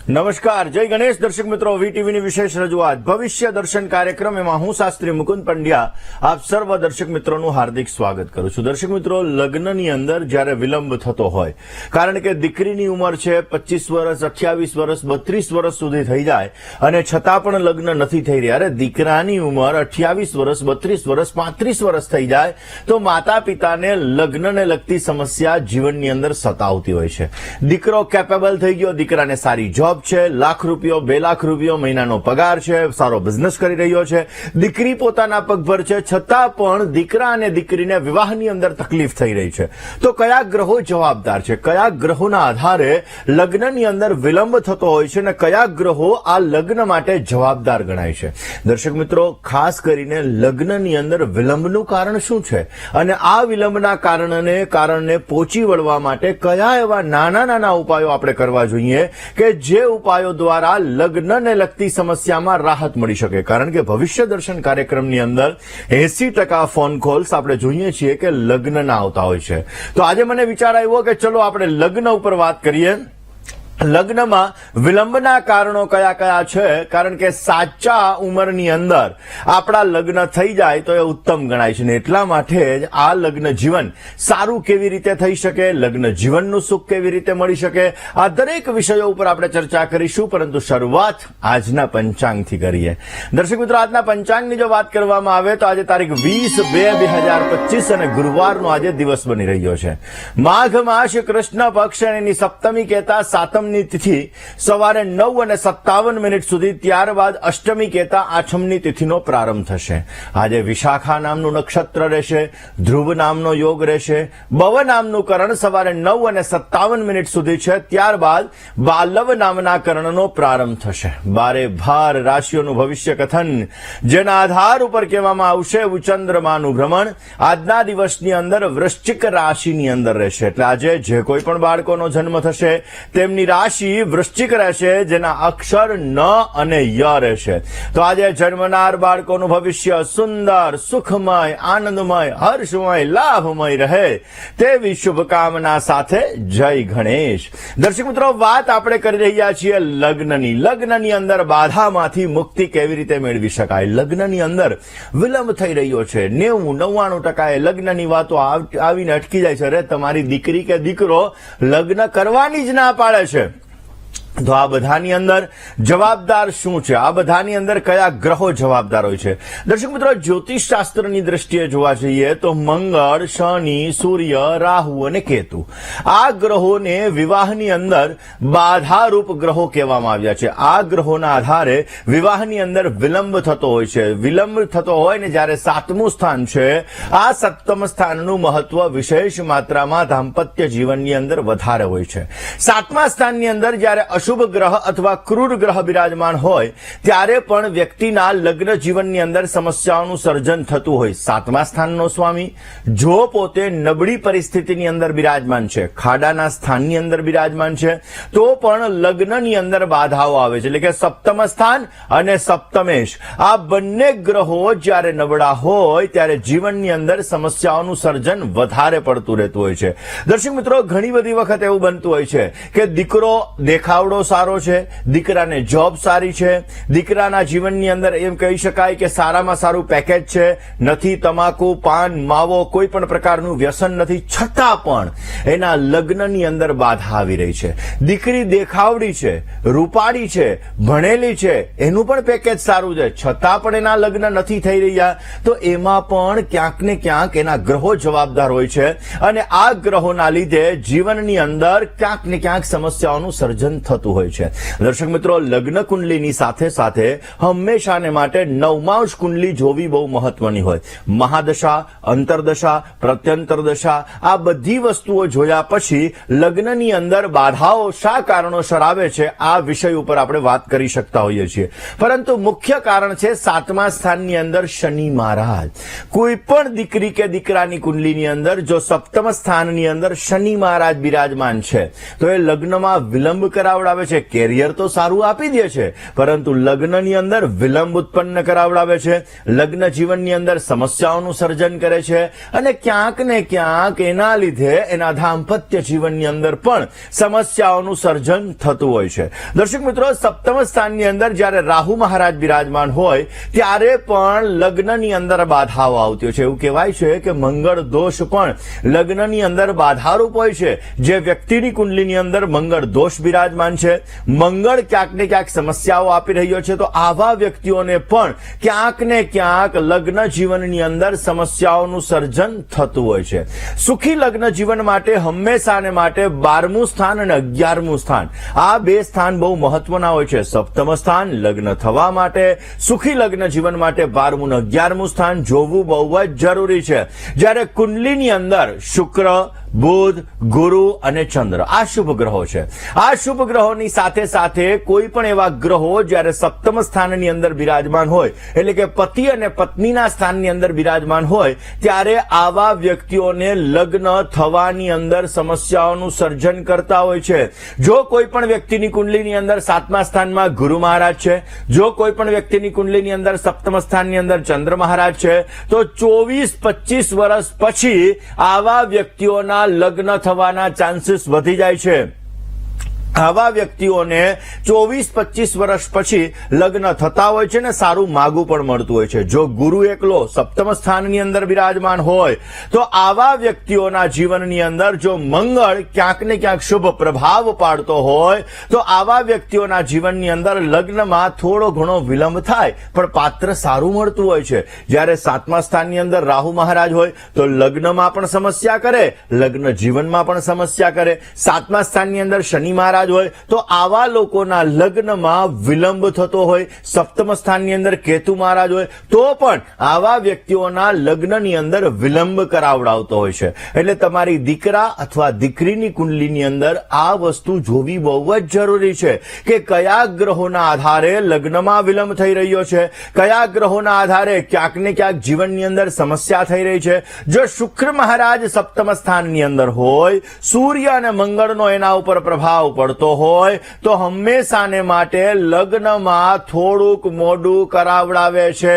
નમસ્કાર, જય ગણેશ દર્શક મિત્રો, વીટીવીની વિશેષ રજૂઆત ભવિષ્ય દર્શન કાર્યક્રમ એમાં હું શાસ્ત્રી મુકુંદ પંડ્યા આપ સર્વ દર્શક મિત્રોનું હાર્દિક સ્વાગત કરું છું. દર્શક મિત્રો, લગ્નની અંદર જ્યારે વિલંબ થતો હોય, કારણ કે દીકરીની ઉંમર છે 25 વર્ષ, 28 વર્ષ, 32 વર્ષ સુધી થઈ જાય અને છતાં પણ લગ્ન નથી થઈ રહ્યા. અરે દીકરાની ઉંમર 28 વર્ષ, 32 વર્ષ, 35 વર્ષ થઈ જાય તો માતા પિતાને લગ્નને લગતી સમસ્યા જીવનની અંદર સતાવતી હોય છે. દીકરો કેપેબલ થઈ ગયો, દીકરાને સારી જોબ છે, લાખ રૂપિયો, 2 લાખ રૂપિયો મહિનાનો પગાર છે, સારો બિઝનેસ કરી રહ્યો છે, દીકરી પોતાના પગભર છે, છતાં પણ દીકરા અને દીકરીને વિવાહની અંદર તકલીફ થઈ રહી છે. તો કયા ગ્રહો જવાબદાર છે, કયા ગ્રહોના આધારે લગ્નની અંદર વિલંબ થતો હોય છે અને કયા ગ્રહો આ લગ્ન માટે જવાબદાર ગણાય છે? દર્શક મિત્રો, ખાસ કરીને લગ્નની અંદર વિલંબનું કારણ શું છે અને આ વિલંબના કારણે પહોંચી વળવા માટે કયા એવા નાના નાના ઉપાયો આપણે કરવા જોઈએ કે જે ઉપાયો દ્વારા લગ્નને લગતી સમસ્યામાં રાહત મળી શકે. કારણ કે ભવિષ્ય દર્શન કાર્યક્રમની અંદર 80% ફોન કોલ્સ આપણે જોઈએ છીએ કે લગ્નના આવતા હોય છે. તો આજે મને વિચાર આવ્યો કે ચલો આપણે લગ્ન ઉપર વાત કરીએ. લગ્નમાં વિલંબના કારણો કયા કયા છે? કારણ કે સાચા ઉંમરની અંદર આપણા લગ્ન થઈ જાય તો એ ઉત્તમ ગણાય છે ને એટલા માટે જ આ લગ્ન જીવન સારું કેવી રીતે થઈ શકે, લગ્ન જીવનનું સુખ કેવી રીતે મળી શકે, આ દરેક વિષયો ઉપર આપણે ચર્ચા કરીશું. પરંતુ શરૂઆત આજના પંચાંગથી કરીએ. દર્શક મિત્રો, આજના પંચાંગની જો વાત કરવામાં આવે તો આજે તારીખ 20/2/2025 અને ગુરુવારનો આજે દિવસ બની રહ્યો છે. માઘ માસ કૃષ્ણ પક્ષ અને એની સપ્તમી કહેતા સાતમની તિથિ સવારે 9:57 સુધી, ત્યારબાદ અષ્ટમી કહેતા આઠમની તિથિનો પ્રારંભ થશે. આજે વિશાખા નામનું નક્ષત્ર રહેશે, ધ્રુવ નામનો યોગ રહેશે, બવ નામનું કરણ સવારે 9:57 સુધી છે, ત્યારબાદ બાલવ નામના કરણનો પ્રારંભ થશે. 12 રાશિઓનું ભવિષ્ય કથન જેના આધાર ઉપર કહેવામાં આવશે ચંદ્રમાનું ભ્રમણ આજના દિવસની અંદર વૃશ્ચિક રાશિની અંદર રહેશે. એટલે આજે જે કોઈ પણ બાળકોનો જન્મ થશે તેમની રાશિ વૃશ્ચિક રહેશે, જેના અક્ષર ન અને ય રહેશે. તો આજે જન્મનાર બાળકોનું ભવિષ્ય સુંદર, સુખમય, આનંદમય, હર્ષમય, લાભમય રહે તેવી શુભકામના સાથે જય ગણેશ. દર્શક મિત્રો, વાત આપણે કરી રહ્યા છીએ લગ્નની. લગ્નની અંદર બાધામાંથી મુક્તિ કેવી રીતે મેળવી શકાય? લગ્નની અંદર વિલંબ થઈ રહ્યો છે. 90-99% લગ્નની વાતો આવીને અટકી જાય છે. અરે તમારી દીકરી કે દીકરો લગ્ન કરવાની જ ના પાડે છે. તો આ બધાની અંદર જવાબદાર શું છે? આ બધાની અંદર કયા ગ્રહો જવાબદાર હોય છે? દર્શક મિત્રો, જ્યોતિષ શાસ્ત્રની દ્રષ્ટિએ જોવા જઈએ તો મંગળ, શનિ, સૂર્ય, રાહુ અને કેતુ આ ગ્રહોને વિવાહની અંદર બાધારૂપ ગ્રહો કહેવામાં આવ્યા છે. આ ગ્રહોના આધારે વિવાહની અંદર વિલંબ થતો હોય છે. વિલંબ થતો હોય ને જ્યારે 7મું સ્થાન છે, આ 7મ સ્થાનનું મહત્વ વિશેષ માત્રામાં દાંપત્ય જીવનની અંદર વધારે હોય છે. 7મા સ્થાનની અંદર જ્યારે શુભ ગ્રહ અથવા ક્રૂર ગ્રહ બિરાજમાન હોય ત્યારે પણ વ્યક્તિના લગ્ન જીવનની અંદર સમસ્યાઓનું સર્જન થતું હોય. 7મા સ્થાનનો સ્વામી જો પોતે નબળી પરિસ્થિતિની અંદર બિરાજમાન છે, ખાડાના સ્થાનની અંદર બિરાજમાન છે, તો પણ લગ્નની અંદર બાધાઓ આવે છે. એટલે કે સપ્તમ સ્થાન અને સપ્તમેશ આ બંને ગ્રહો જ્યારે નબળા હોય ત્યારે જીવનની અંદર સમસ્યાઓનું સર્જન વધારે પડતું રહેતું હોય છે. દર્શક મિત્રો, ઘણી બધી વખત એવું બનતું હોય છે કે દીકરો દેખાવડો સારો છે, દીકરાને જોબ સારી છે, દીકરાના જીવનની અંદર એમ કહી શકાય કે સારામાં સારું પેકેજ છે, નથી તમાકુ, પાન, માવો, કોઈ પણ પ્રકારનું વ્યસન નથી, છતાં પણ એના લગ્નની અંદર બાધા આવી રહી છે. દીકરી દેખાવડી છે, રૂપાળી છે, ભણેલી છે, એનું પણ પેકેજ સારું છે, છતાં પણ એના લગ્ન નથી થઈ રહ્યા. તો એમાં પણ ક્યાંક ને ક્યાંક એના ગ્રહો જવાબદાર હોય છે અને આ ગ્રહોના લીધે જીવનની અંદર ક્યાંક ને ક્યાંક સમસ્યાઓનું સર્જન થતું હોય છે. દર્શક મિત્રો, લગ્ન કુંડલીની સાથે સાથે હંમેશાને માટે નવમાંશ કુંડલી જોવી બહુ મહત્વની હોય. મહાદશા, અંતરદશા, પ્રત્યંતર દશા આ બધી વસ્તુઓ જોયા પછી લગ્નની અંદર બાધાઓ શા કારણોસર આવે છે આ વિષય ઉપર આપણે વાત કરી શકતા હોઈએ છીએ. પરંતુ મુખ્ય કારણ છે 7મા સ્થાનની અંદર શનિ મહારાજ. કોઈ પણ દીકરી કે દીકરાની કુંડલીની અંદર જો 7મ સ્થાનની અંદર શનિ મહારાજ બિરાજમાન છે તો એ લગ્નમાં વિલંબ કરાવડાવે કરાવડાવે છે. કેરિયર તો સારું આપી દે છે, પરંતુ લગ્નની અંદર વિલંબ ઉત્પન્ન કરાવડાવે છે. લગ્ન જીવનની અંદર સમસ્યાઓનું સર્જન કરે છે અને ક્યાંક ને ક્યાંક એના લીધે એના દાંપત્ય જીવનની અંદર પણ સમસ્યાઓનું સર્જન થતું હોય છે. દર્શક મિત્રો, સપ્તમ સ્થાનની અંદર જ્યારે રાહુ મહારાજ બિરાજમાન હોય ત્યારે પણ લગ્નની અંદર બાધાઓ આવતી હોય છે. એવું કહેવાય છે કે મંગળ દોષ પણ લગ્નની અંદર બાધારૂપ હોય છે. જે વ્યક્તિની કુંડલીની અંદર મંગળ દોષ બિરાજમાન છે, મંગળ ક્યાંક ને ક્યાંક સમસ્યાઓ આપી રહ્યો છે, તો આવા વ્યક્તિઓને પણ ક્યાંક ને ક્યાંક લગ્ન જીવનની અંદર સમસ્યાઓનું સર્જન થતું હોય છે. સુખી લગ્ન જીવન માટે હંમેશાને માટે 12મું સ્થાન અને 11મું સ્થાન, આ બે સ્થાન બહુ મહત્વના હોય છે. સપ્તમ સ્થાન લગ્ન થવા માટે, સુખી લગ્ન જીવન માટે 12મું અને 11મું સ્થાન જોવું બહુ જ જરૂરી છે. જ્યારે કુંડલીની અંદર શુક્ર, બુધ, ગુરુ અને ચંદ્ર આ શુભ ગ્રહો છે. આ શુભ ગ્રહોની સાથે સાથે કોઈ પણ એવા ગ્રહો જ્યારે સપ્તમ સ્થાનની અંદર બિરાજમાન હોય, એટલે કે પતિ અને પત્નીના સ્થાનની અંદર બિરાજમાન હોય, ત્યારે આવા વ્યક્તિઓને લગ્ન થવાની અંદર સમસ્યાઓનું સર્જન કરતા હોય છે. જો કોઈ પણ વ્યક્તિની કુંડલીની અંદર 7મા સ્થાનમાં ગુરુ મહારાજ છે, જો કોઈ પણ વ્યક્તિની કુંડલીની અંદર સપ્તમ સ્થાનની અંદર ચંદ્ર મહારાજ છે, તો 24-25 વર્ષ પછી આવા વ્યક્તિઓના લગ્ન થવાના ચાન્સીસ વધી જાય છે. આવા વ્યક્તિઓને 24-25 વર્ષ પછી લગ્ન થતા હોય છે ને સારું માગું પણ મળતું હોય છે. જો ગુરુ એકલો સપ્તમ સ્થાનની અંદર બિરાજમાન હોય તો આવા વ્યક્તિઓના જીવનની અંદર જો મંગળ ક્યાંક ને ક્યાંક શુભ પ્રભાવ પાડતો હોય તો આવા વ્યક્તિઓના જીવનની અંદર લગ્નમાં થોડો ઘણો વિલંબ થાય પણ પાત્ર સારું મળતું હોય છે. જ્યારે 7મા સ્થાનની અંદર રાહુ મહારાજ હોય તો લગ્નમાં પણ સમસ્યા કરે, લગ્ન જીવનમાં પણ સમસ્યા કરે. 7મા સ્થાનની અંદર શનિ મહારાજ હોય તો આવા લોકોના લગ્નમાં વિલંબ થતો હોય. સપ્તમ સ્થાનની અંદર કેતુ મહારાજ હોય તો પણ આવા વ્યક્તિઓના લગ્નની અંદર વિલંબ કરાવડાવતો હોય છે. એટલે તમારી દીકરા અથવા દીકરીની કુંડલીની અંદર આ વસ્તુ જોવી બહુ જ જરૂરી છે કે કયા ગ્રહોના આધારે લગ્નમાં વિલંબ થઈ રહ્યો છે, કયા ગ્રહોના આધારે ક્યાંક ને ક્યાંક જીવનની અંદર સમસ્યા થઈ રહી છે. જો શુક્ર મહારાજ સપ્તમ સ્થાનની અંદર હોય, સૂર્ય અને મંગળનો એના ઉપર પ્રભાવ પડતો હોય તો હંમેશાને માટે લગ્નમાં થોડુંક મોડું કરાવડાવે છે.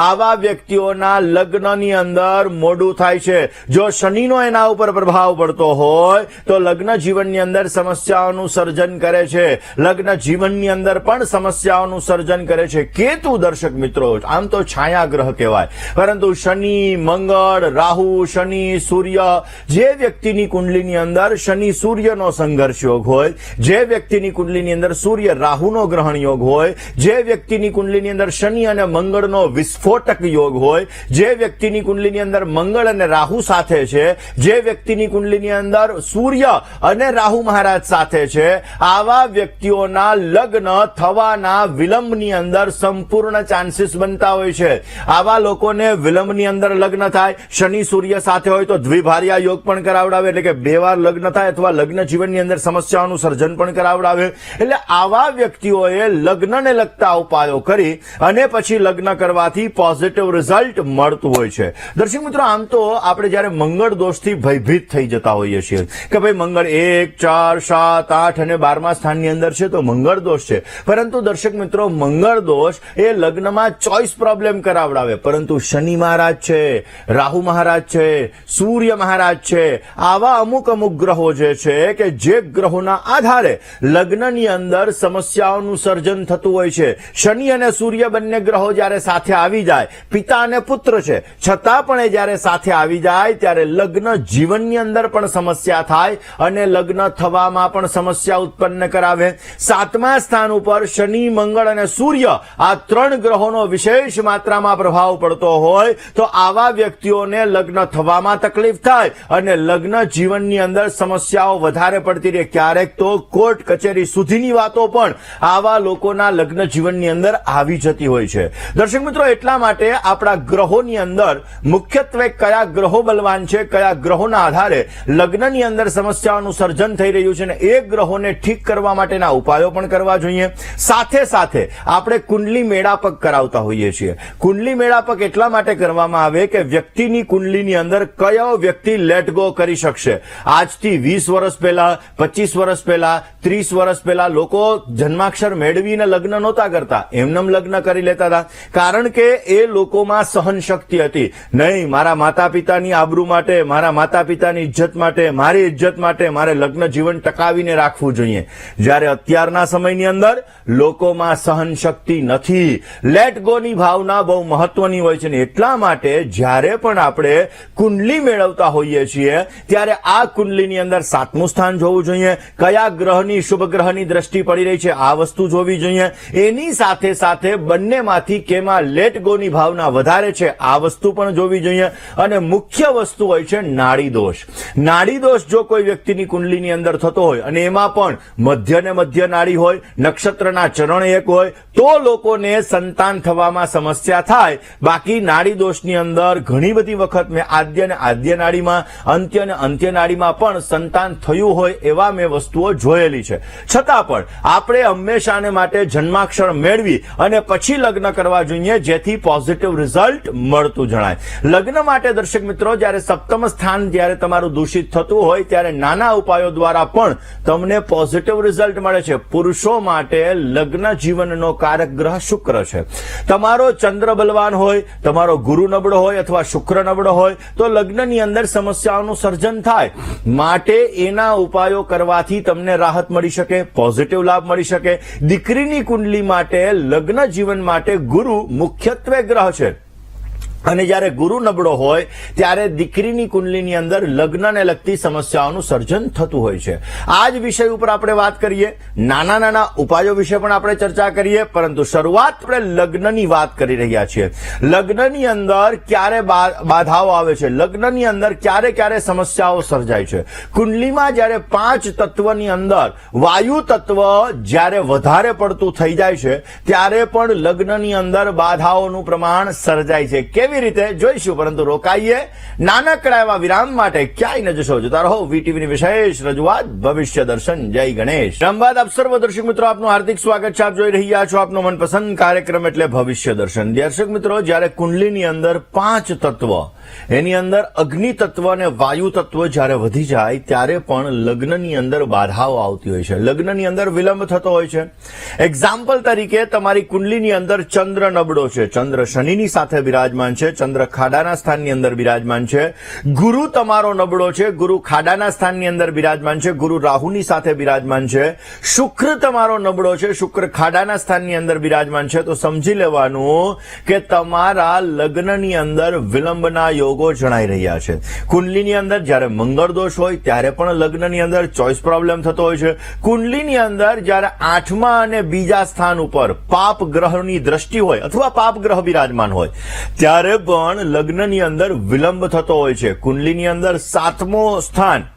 આવા વ્યક્તિઓના લગ્નની અંદર મોડું થાય છે. જો શનિનો એના ઉપર પ્રભાવ પડતો હોય તો લગ્ન જીવનની અંદર સમસ્યાઓનું સર્જન કરે છે. લગ્ન જીવનની અંદર પણ સમસ્યાઓનું સર્જન કરે છે. કેતુ, દર્શક મિત્રો, આમ તો છાયા ગ્રહ કહેવાય, પરંતુ શનિ, મંગળ, રાહુ, શનિ, સૂર્ય, જે વ્યક્તિની કુંડલીની અંદર શનિ સૂર્યનો સંઘર્ષ યોગ હોય, જે વ્યક્તિની કુંડલીની અંદર સૂર્ય રાહુનો ગ્રહણ યોગ હોય, જે વ્યક્તિની કુંડલીની અંદર શનિ અને મંગળનો વિસ્ફોટક યોગ હોય, જે વ્યક્તિની કુંડલીની અંદર મંગળ અને રાહુ સાથે છે, જે વ્યક્તિની કુંડલીની અંદર સૂર્ય અને રાહુ મહારાજ સાથે છે, આવા વ્યક્તિઓના લગ્ન થવાના વિલંબની અંદર સંપૂર્ણ ચાન્સીસ બનતા હોય છે. આવા લોકોને વિલંબની અંદર લગ્ન થાય, શનિ સૂર્ય સાથે હોય તો દ્વિભાર્યા યોગ પણ કરાવડાવે, એટલે કે 2 વાર લગ્ન થાય, અથવા લગ્ન જીવનની અંદર સમસ્યાઓનું સર્જન પણ કરાવડાવે. એટલે આવા વ્યક્તિઓએ લગ્નને લગતા ઉપાયો કરી અને પછી લગ્ન કરવાથી પોઝિટિવ રિઝલ્ટ મળતું હોય છે. દર્શક મિત્રો, આમ તો આપણે જ્યારે મંગળ દોષથી ભયભીત થઈ જતા હોઈએ છીએ કે ભાઈ મંગળ 1, 4, 7, 8 અને 12મા સ્થાનની અંદર છે તો મંગળ દોષ છે. પરંતુ દર્શક મિત્રો, મંગળ દોષ એ લગ્નમાં ચોઇસ પ્રોબ્લેમ કરાવડાવે, પરંતુ શનિ મહારાજ છે, રાહુ મહારાજ છે, સૂર્ય મહારાજ છે, આવા અમુક ગ્રહો જે છે કે જે ગ્રહોના આધારે લગ્નની અંદર સમસ્યાઓનું સર્જન થતું હોય છે. શનિ અને સૂર્ય બંને ગ્રહો જ્યારે સાથે આવી જાય, પિતા અને પુત્ર છે, છતાં પણ એ જ્યારે સાથે આવી જાય ત્યારે લગ્ન જીવનની અંદર પણ સમસ્યા થાય અને લગ્ન થવામાં પણ સમસ્યા ઉત્પન્ન કરાવે. 7મા સ્થાન ઉપર શનિ, મંગળ અને સૂર્ય આ 3 ગ્રહોનો વિશેષ માત્રામાં પ્રભાવ પડતો હોય તો આવા વ્યક્તિઓને લગ્ન થવામાં તકલીફ થાય અને લગ્ન જીવનની અંદર સમસ્યાઓ વધારે પડતી રહે. ક્યારેક તો કોર્ટ કચેરી સુધીની વાતો પણ આવા લોકોના લગ્ન જીવનની અંદર આવી જતી હોય છે. દર્શક મિત્રો, એટલા માટે આપણા ગ્રહોની અંદર મુખ્યત્વે કયા ગ્રહો બલવાન છે, કયા ગ્રહોના આધારે લગ્નની અંદર સમસ્યાઓનું સર્જન થઈ રહ્યું છે, અને એ ગ્રહોને ઠીક કરવા માટેના ઉપાયો પણ કરવા જોઈએ. સાથે સાથે આપણે કુંડલી મેળાપક કરાવતા હોઈએ છીએ. કુંડલી મેળાપક એટલા માટે કરવામાં આવે કે વ્યક્તિની કુંડલીની અંદર કયો વ્યક્તિ લેટ ગો કરી શકશે. આજથી 20 વર્ષ પહેલા, 25 વર્ષ પહેલા, પહેલા 30 વર્ષ પહેલા લોકો જન્માક્ષર મેળવીને લગ્ન નહોતા કરતા, એમનેમ લગ્ન કરી લેતા હતા. કારણ કે એ લોકોમાં સહન શક્તિ હતી. નહીં, મારા માતા પિતાની આબરૂ માટે, મારા માતા પિતાની ઇજ્જત માટે, મારી ઇજ્જત માટે મારે લગ્ન જીવન ટકાવીને રાખવું જોઈએ. જ્યારે અત્યારના સમયની અંદર લોકોમાં સહન શક્તિ નથી. લેટ ગો ની ભાવના બહુ મહત્વની હોય છે ને એટલા માટે જ્યારે પણ આપણે કુંડલી મેળવતા હોઈએ છીએ ત્યારે આ કુંડલીની અંદર 7મું સ્થાન જોવું જોઈએ. કયા ગ્રહની, શુભ ગ્રહની દ્રષ્ટિ પડી રહી છે આ વસ્તુ જોવી જોઈએ. એની સાથે સાથે બંનેમાંથી કેમાં લેટ ગો ની ભાવના વધારે છે આ વસ્તુ પણ જોવી જોઈએ. અને મુખ્ય વસ્તુ હોય છે નાડી દોષ. નાડી દોષ જો કોઈ વ્યક્તિની કુંડલીની અંદર થતો હોય અને એમાં પણ મધ્ય ને મધ્ય નાડી હોય, નક્ષત્રના ચરણ એક હોય, તો લોકોને સંતાન થવામાં સમસ્યા થાય. બાકી નાડી દોષની અંદર ઘણી બધી વખત મેં આદ્ય અને આદ્ય નાડીમાં, અંત્ય અને અંત્ય નાડીમાં પણ સંતાન થયું હોય એવા મેં વસ્તુઓ જોયેલી છે. છતાં પણ આપણે હંમેશાને માટે જન્માક્ષર મેળવી અને પછી લગ્ન કરવા જોઈએ જેથી પોઝિટિવ રિઝલ્ટ મળતું જણાય. લગ્ન માટે દર્શક મિત્રો જ્યારે સપ્તમ સ્થાન જ્યારે તમારું દૂષિત થતું હોય ત્યારે નાના ઉપાયો દ્વારા પણ તમને પોઝિટિવ રિઝલ્ટ મળે છે. પુરુષો માટે લગ્ન જીવનનો કારક ગ્રહ શુક્ર છે. તમારો ચંદ્ર બલવાન હોય, તમારો ગુરુ નબળો હોય અથવા શુક્ર નબળો હોય તો લગ્નની અંદર સમસ્યાઓનું સર્જન થાય. માટે એના ઉપાયો કરવાથી તમને રાહત મળી શકે, પોઝિટિવ લાભ મળી શકે. દીકરીની કુંડલી માટે લગ્ન જીવન માટે ગુરુ મુખ્યત્વે ગ્રહ છે અને જ્યારે ગુરુ નબળો હોય ત્યારે દીકરીની કુંડલીની અંદર લગ્નને લગતી સમસ્યાઓનું સર્જન થતું હોય છે. આ જ વિષય ઉપર આપણે વાત કરીએ. નાના નાના ઉપાયો વિશે પણ આપણે ચર્ચા કરીએ, પરંતુ શરૂઆત આપણે લગ્નની વાત કરી રહ્યા છીએ. લગ્નની અંદર ક્યારે બાધાઓ આવે છે, લગ્નની અંદર ક્યારે ક્યારે સમસ્યાઓ સર્જાય છે. કુંડલીમાં જ્યારે 5 તત્વની અંદર વાયુ તત્વ જ્યારે વધારે પડતું થઈ જાય છે ત્યારે પણ લગ્નની અંદર બાધાઓનું પ્રમાણ સર્જાય છે. કેવી રીતે જોઈશું, પરંતુ રોકાઈએ નાનકડા એવા વિરામ માટે. ક્યાંય ન જશો, જોતા રહો વીટીવીની વિશેષ રજૂઆત ભવિષ્ય દર્શન. જય ગણેશ. ધન્યવાદ. આપ સર્વ દર્શક મિત્રો, આપનું હાર્દિક સ્વાગત છે. આપ જોઈ રહ્યા છો આપનો મનપસંદ કાર્યક્રમ એટલે ભવિષ્ય દર્શન. દર્શક મિત્રો, જ્યારે કુંડલીની અંદર 5 તત્વ, એની અંદર અગ્નિ તત્વ અને વાયુ તત્વ જ્યારે વધી જાય ત્યારે પણ લગ્નની અંદર બાધાઓ આવતી હોય છે, લગ્નની અંદર વિલંબ થતો હોય છે. એક્ઝામ્પલ તરીકે તમારી કુંડલીની અંદર ચંદ્ર નબળો છે, ચંદ્ર શનિની સાથે બિરાજમાન છે, ચંદ્ર ખાડાના સ્થાનની અંદર બિરાજમાન છે. ગુરુ તમારો નબળો છે, ગુરુ ખાડાના સ્થાનની અંદર બિરાજમાન છે, ગુરુ રાહુની સાથે બિરાજમાન છે. શુક્ર તમારો નબળો છે, શુક્ર ખાડાના સ્થાનની અંદર બિરાજમાન છે. તો સમજી લેવાનું કે તમારા લગ્નની અંદર વિલંબના યોગો જણાઈ રહ્યા છે. કુંડલીની અંદર જ્યારે મંગળ દોષ હોય ત્યારે પણ લગ્નની અંદર ચોઇસ પ્રોબ્લેમ થતો હોય છે. કુંડલીની અંદર જ્યારે 8મા અને બીજા સ્થાન ઉપર પાપ ગ્રહની દ્રષ્ટિ હોય અથવા પાપ ગ્રહ બિરાજમાન હોય ત્યારે પણ લગ્નની અંદર વિલંબ થતો હોય છે. કુંડલીની અંદર 7મો સ્થાન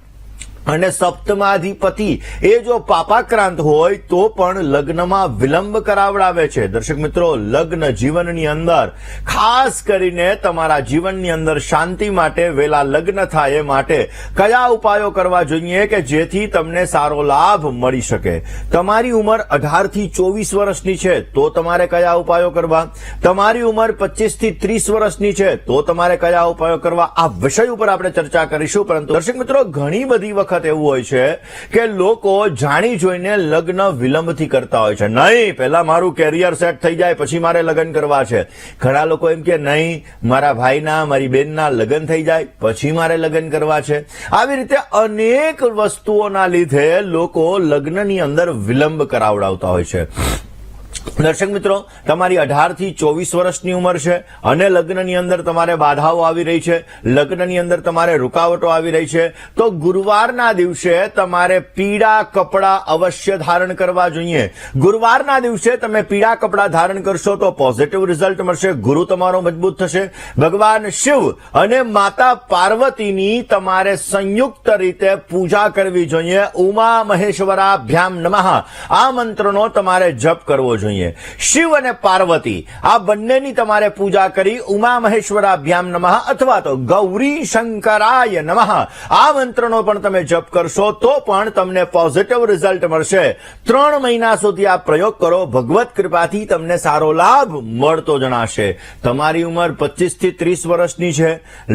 અને સપ્તમાધિપતિ એ જો પાપાક્રાંત હોય તો પણ લગ્નમાં વિલંબ કરાવડાવે છે. દર્શક મિત્રો, લગ્ન જીવનની અંદર ખાસ કરીને તમારા જીવનની અંદર શાંતિ માટે, વેલા લગ્ન થાય એ માટે કયા ઉપાયો કરવા જોઈએ કે જેથી તમને સારો લાભ મળી શકે. તમારી ઉંમર 18 થી 24 વર્ષની છે તો તમારે કયા ઉપાયો કરવા, તમારી ઉંમર 25 થી 30 વર્ષની છે તો તમારે કયા ઉપાયો કરવા, આ વિષય ઉપર આપણે ચર્ચા કરીશું. પરંતુ દર્શક મિત્રો, ઘણી બધી વખત એવું હોય છે કે લોકો જાણી જોઈને લગ્ન વિલંબથી કરતા હોય છે. નહીં, પહેલા મારું કેરિયર સેટ થઈ જાય પછી મારે લગ્ન કરવા છે. ઘણા લોકો એમ કે નહીં, મારા ભાઈના, મારી બહેનના લગ્ન થઈ જાય પછી મારે લગ્ન કરવા છે. આવી રીતે અનેક વસ્તુઓના લીધે લોકો લગ્નની અંદર વિલંબ કરાવડાવતા હોય છે. દર્શક મિત્રો, તમારી 18 થી 24 વર્ષની ઉંમર છે અને લગ્નની અંદર તમારે બાધાઓ આવી રહી છે, લગ્નની અંદર તમારે રૂકાવટો આવી રહી છે, તો ગુરુવારના દિવસે તમારે પીળા કપડાં અવશ્ય ધારણ કરવા જોઈએ. ગુરુવારના દિવસે તમે પીળા કપડાં ધારણ કરશો તો પોઝિટિવ રિઝલ્ટ મળશે, ગુરુ તમારો મજબૂત થશે. ભગવાન શિવ અને માતા પાર્વતીની તમારે સંયુક્ત રીતે પૂજા કરવી જોઈએ. ઉમા મહેશ્વરાભ્યામ નમઃ આ મંત્રનો તમારે જપ કરવો જોઈએ. જોઈએ. શિવ અને પાર્વતી આ બંનેની તમારે પૂજા કરી ઉમા મહેશ્વરાભ્યામ નમઃ અથવા તો ગૌરી શંકરાય નમઃ આ મંત્રનો પણ તમે જપ કરશો તો પણ તમને પોઝિટિવ રિઝલ્ટ મળશે. 3 મહિના સુધી આ પ્રયોગ કરો. ભગવત કૃપાથી તમને સારો લાભ મળતો જણાશે. તમારી ઉંમર 25 થી 30 વર્ષની છે,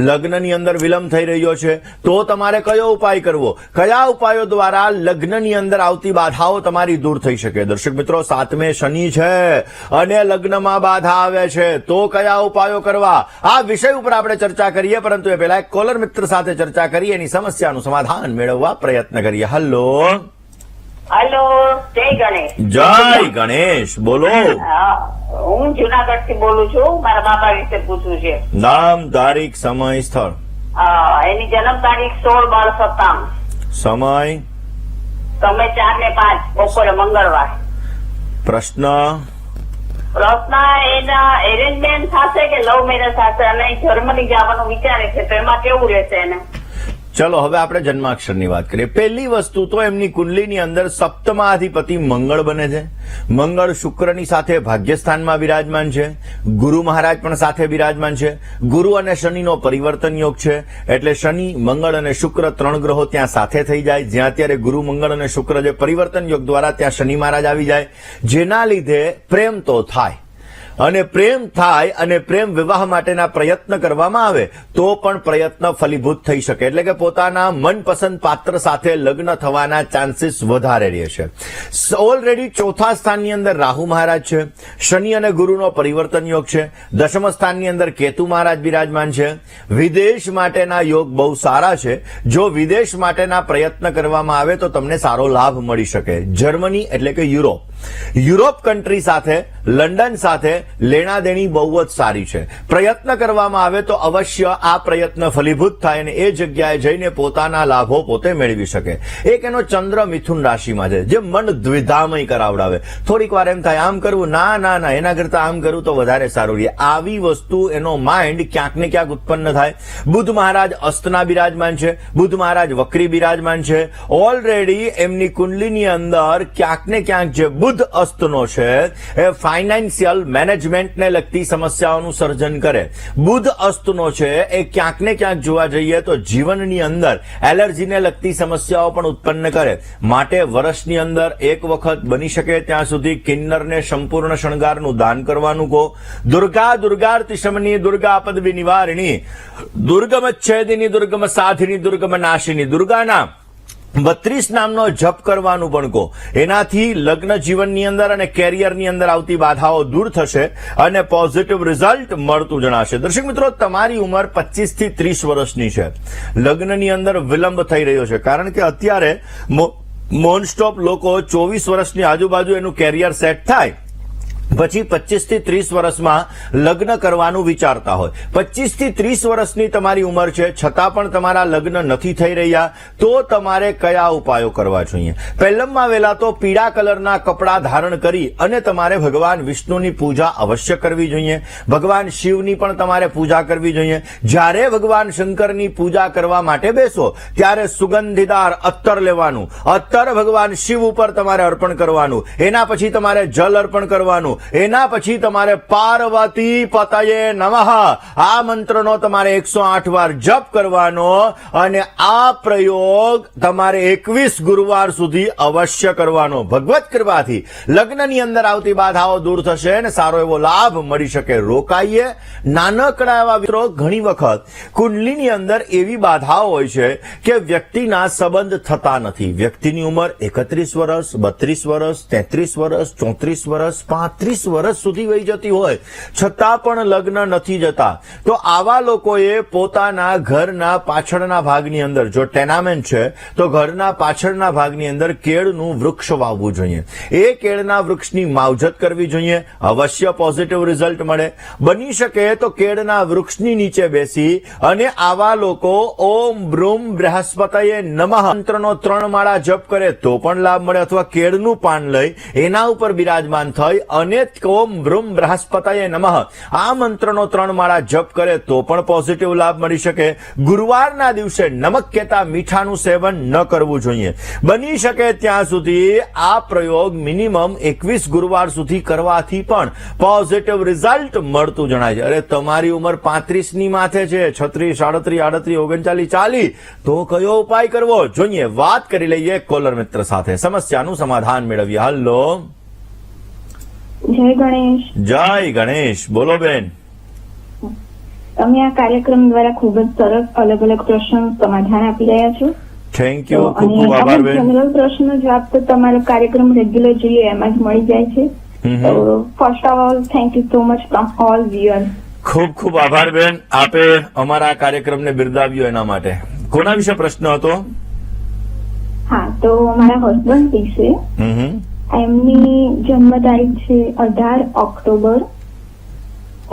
લગ્નની અંદર વિલંબ થઈ રહ્યો છે, તો તમારે કયો ઉપાય કરવો, કયા ઉપાયો દ્વારા લગ્નની અંદર આવતી બાધાઓ તમારી દૂર થઈ શકે? દર્શક મિત્રો, 7મે શનિ છે અને લગ્નમાં બાધા આવે છે, તો કયા ઉપાયો કરવા આ વિષય ઉપર આપણે ચર્ચા કરીએ. પરંતુ એ પહેલા એક કોલર મિત્ર સાથે ચર્ચા કરી એની સમસ્યાનું સમાધાન મેળવવા પ્રયત્ન કરીએ. હલો હેલો, જય ગણેશ. જય ગણેશ. બોલો. હું જુનાગઢ થી બોલું છું. મારા બાબા વિશે પૂછવું છે. નામ, તારીખ, સમય, સ્થળ. એની જન્મ તારીખ 16/12/57. સમય સમય 4 ને 5 બપોરે મંગળવાર. પ્રશ્ન એના એરેન્જમેન્ટ થશે કે લવ મેરેજ થશે અને જર્મની જવાનું વિચારે છે, તો એમાં કેવું રહેશે એને? ચલો હવે આપણે જન્માક્ષરની વાત કરીએ. પહેલી વસ્તુ તો એમની કુંડલીની અંદર સપ્તમાધિપતિ મંગળ બને છે. મંગળ શુક્રની સાથે ભાગ્યસ્થાનમાં બિરાજમાન છે. ગુરુ મહારાજ પણ સાથે બિરાજમાન છે. ગુરુ અને શનિનો પરિવર્તન યોગ છે, એટલે શનિ, મંગળ અને શુક્ર 3 ગ્રહો ત્યાં સાથે થઈ જાય. જ્યાં અત્યારે ગુરુ, મંગળ અને શુક્ર જે પરિવર્તન યોગ દ્વારા ત્યાં શનિ મહારાજ આવી જાય, જેના લીધે પ્રેમ તો થાય અને પ્રેમ થાય અને પ્રેમ વિવાહ માટેના પ્રયત્ન કરવામાં આવે તો પણ પ્રયત્ન ફલીભૂત થઈ શકે. એટલે કે પોતાના મનપસંદ પાત્ર સાથે લગ્ન થવાના ચાન્સીસ વધારે રહે છે. ઓલરેડી 4થા સ્થાનની અંદર રાહુ મહારાજ છે. શનિ અને ગુરુનો પરિવર્તન યોગ છે. 10મ સ્થાનની અંદર કેતુ મહારાજ બિરાજમાન છે. વિદેશ માટેના યોગ બહુ સારા છે. જો વિદેશ માટેના પ્રયત્ન કરવામાં આવે તો તમને સારો લાભ મળી શકે. જર્મની એટલે કે યુરોપ કન્ટ્રી સાથે, લંડન સાથે લેણા દેણી બહુ જ સારી છે. પ્રયત્ન કરવામાં આવે તો અવશ્ય આ પ્રયત્ન ફલીભૂત થાય અને એ જગ્યાએ જઈને પોતાના લાભો પોતે મેળવી શકે. એક એનો ચંદ્ર મિથુન રાશિમાં છે, જે મન દ્વિધામય કરાવડાવે. થોડીક વાર એમ થાય આમ કરવું, ના એના કરતા આમ કરવું તો વધારે સારું રહે. આવી વસ્તુ એનો માઇન્ડ ક્યાંક ને ક્યાંક ઉત્પન્ન થાય. બુધ મહારાજ અસ્તના બિરાજમાન છે. બુધ મહારાજ વક્રી બિરાજમાન છે. ઓલરેડી એમની કુંડલીની અંદર ક્યાંક ને ક્યાંક જે બુધ અસ્તનો છે એ ફાઇનાન્શિયલ મેનેજમેન્ટને લગતી સમસ્યાઓનું સર્જન કરે. બુધ અસ્તનો છે એ ક્યાંક ને ક્યાંક જોવા જઈએ તો જીવનની અંદર એલર્જીને લગતી સમસ્યાઓ પણ ઉત્પન્ન કરે. માટે વર્ષની અંદર એક વખત બની શકે ત્યાં સુધી કિન્નરને સંપૂર્ણ શણગારનું દાન કરવાનું કહો. દુર્ગાર્તિશમની, દુર્ગા પદવી નિવારિણી, દુર્ગમ છેદિની, દુર્ગમ સાધિની, દુર્ગમ નાશિની, દુર્ગાના 32 નામનો જપ કરવાનું પણ કહો. એનાથી લગ્ન જીવનની અંદર અને કેરિયરની અંદર આવતી બાધાઓ દૂર થશે અને પોઝિટિવ રિઝલ્ટ મળતું જણાશે. દર્શક મિત્રો, તમારી ઉંમર 25 થી 30 વર્ષની છે. લગ્નની અંદર વિલંબ થઈ રહ્યો છે, કારણ કે અત્યારે નોનસ્ટોપ લોકો 24 વર્ષની આજુબાજુ એનું કેરિયર સેટ થાય પછી 25 થી 30 વર્ષમાં લગ્ન કરવાનું વિચારતા હોય. 25 થી 30 વર્ષની તમારી ઉંમર છે, છતાં પણ તમારા લગ્ન નથી થઈ રહ્યા, તો તમારે કયા ઉપાયો કરવા જોઈએ? પહેલામાં વહેલા તો પીળા કલરના કપડાં ધારણ કરી અને તમારે ભગવાન વિષ્ણુની પૂજા અવશ્ય કરવી જોઈએ. ભગવાન શિવની પણ તમારે પૂજા કરવી જોઈએ. જ્યારે ભગવાન શંકરની પૂજા કરવા માટે બેસો ત્યારે સુગંધીદાર અત્તર લેવાનું. અત્તર ભગવાન શિવ ઉપર તમારે અર્પણ કરવાનું. એના પછી તમારે જલ અર્પણ કરવાનું. એના પછી તમારે પાર્વતી પતયે નમઃ આ મંત્રનો તમારે 108 વાર જપ કરવાનો અને આ પ્રયોગ તમારે 21 ગુરુવાર સુધી અવશ્ય કરવાનો. ભગવત કૃપાથી લગ્નની અંદર આવતી બાધાઓ દૂર થશે અને સારો એવો લાભ મળી શકે. રોકાઈએ નાનકડા એવા મિત્રો. ઘણી વખત કુંડલીની અંદર એવી બાધાઓ હોય છે કે વ્યક્તિના સંબંધ થતા નથી. વ્યક્તિની ઉંમર 31 વર્ષ, 32 વર્ષ, 33 વર્ષ, 34 વર્ષ, 35 વર્ષ સુધી વહી જતી હોય, છતાં પણ લગ્ન નથી જતા. તો આવા લોકોએ પોતાના ઘરના પાછળના ભાગની અંદર, જો ટેનામેન્ટ છે તો ઘરના પાછળના ભાગની અંદર કેળનું વૃક્ષ વાવવું જોઈએ. એ કેળના વૃક્ષની માવજત કરવી જોઈએ. અવશ્ય પોઝિટિવ રિઝલ્ટ મળે. બની શકે તો કેળના વૃક્ષની નીચે બેસી અને આવા લોકો ઓમ બ્રૂમ બૃહસ્પતયે નમઃ મંત્રનો 3 માળા જપ કરે તો પણ લાભ મળે. અથવા કેળનું પાન લઈ એના ઉપર બિરાજમાન થઈ અને ઓમ બ્રુમ બૃહસ્પતયે નમઃ આ મંત્રનો 3 માળા જપ કરે તો પણ પોઝિટિવ લાભ મળી શકે. ગુરુવારના દિવસે નમક કેતા મીઠાનું સેવન ન કરવું જોઈએ. બની શકે ત્યાં સુધી આ પ્રયોગ મિનિમમ 21 ગુરુવાર સુધી કરવાથી પણ પોઝિટિવ રિઝલ્ટ મળતું જણાય છે. અરે તમારી ઉંમર 35 ની માથે છે, 36, 38, 38, 39, 40, તો કયો ઉપાય કરવો જોઈએ? વાત કરી લઈએ કોલર મિત્ર સાથે, સમસ્યાનું સમાધાન મેળવીએ. હલો, જય ગણેશ. જય ગણેશ. બોલો બેન. તમે આ કાર્યક્રમ દ્વારા ખૂબ જ સરસ અલગ અલગ પ્રશ્નોનું સમાધાન આપી રહ્યા છો. થેન્ક યુ, ખૂબ અને ખૂબ આભાર બેન. જનરલ પ્રશ્નનો જવાબ તો તમારો કાર્યક્રમ રેગ્યુલર જોઈએ એમાં જ મળી જાય છે. તો first of all thank you so much from all viewers. ખૂબ ખૂબ આભાર બેન, આપે અમારા આ કાર્યક્રમને બિરદાવ્યો એના માટે. કોના વિશે પ્રશ્ન હતો? હા, તો મારા હસબન્ડ વિશે. એમની જન્મ તારીખ છે 18 ઓક્ટોબર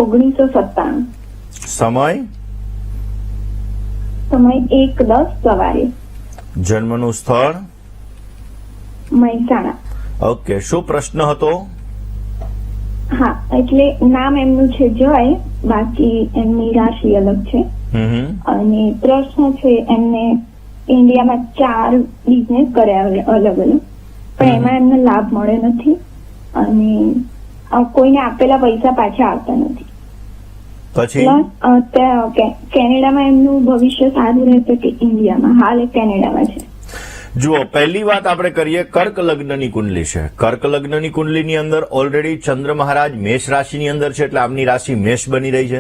1997. સમય? સમય 1:10 સવારે. જન્મનું સ્થળ? મહેસાણા. ઓકે, શું પ્રશ્ન હતો? હા, એટલે નામ એમનું છે જય, બાકી એમની રાશિ અલગ છે. અને પ્રશ્ન છે એમને ઇન્ડિયામાં 4 બિઝનેસ કર્યા અલગ અલગ, પણ એમાં એમને લાભ મળે નથી અને કોઈને આપેલા પૈસા પાછા આવતા નથી. પછી પ્લસ કેનેડામાં એમનું ભવિષ્ય સારું રહેશે કે ઇન્ડિયામાં? હાલ એ કેનેડામાં છે. જુઓ, પહેલી વાત આપણે કરીએ કર્ક લગ્નની કુંડલી છે. કર્ક લગ્નની કુંડલીની અંદર ઓલરેડી ચંદ્ર મહારાજ મેષ રાશિની અંદર છે, એટલે આમની રાશિ મેષ બની રહી છે.